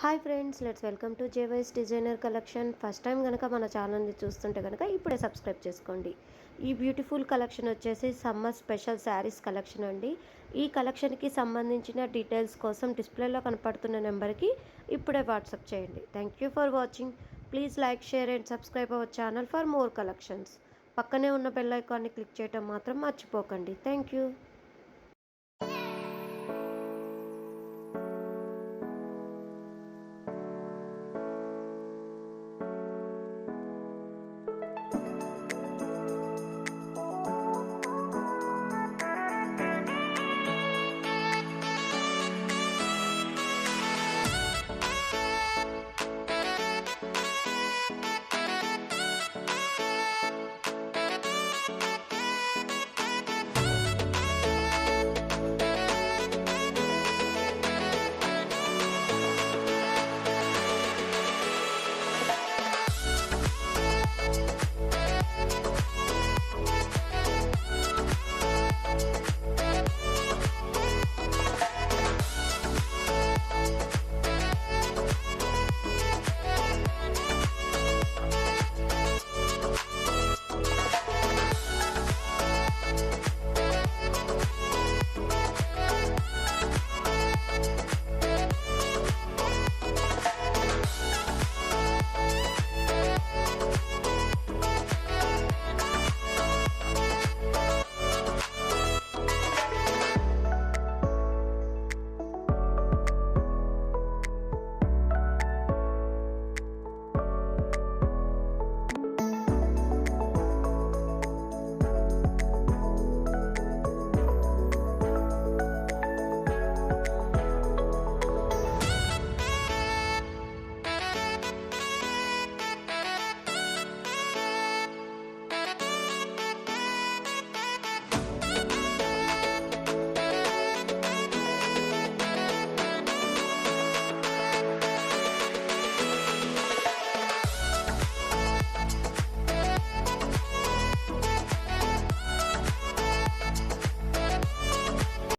Hi friends, let's welcome to జేవైస్ designer collection. First time కనుక మన ఛానల్ని చూస్తుంటే కనుక ఇప్పుడే సబ్స్క్రైబ్ చేసుకోండి. ఈ బ్యూటిఫుల్ కలెక్షన్ వచ్చేసి సమ్మర్ స్పెషల్ శారీస్ కలెక్షన్ అండి. ఈ కలెక్షన్కి సంబంధించిన డీటెయిల్స్ కోసం డిస్ప్లేలో కనపడుతున్న నెంబర్కి ఇప్పుడే వాట్సాప్ చేయండి. Thank you for watching. Please like, share and subscribe our channel for more collections. పక్కనే ఉన్న బెల్ ఐకాన్ని క్లిక్ చేయడం మాత్రం మర్చిపోకండి. Thank you.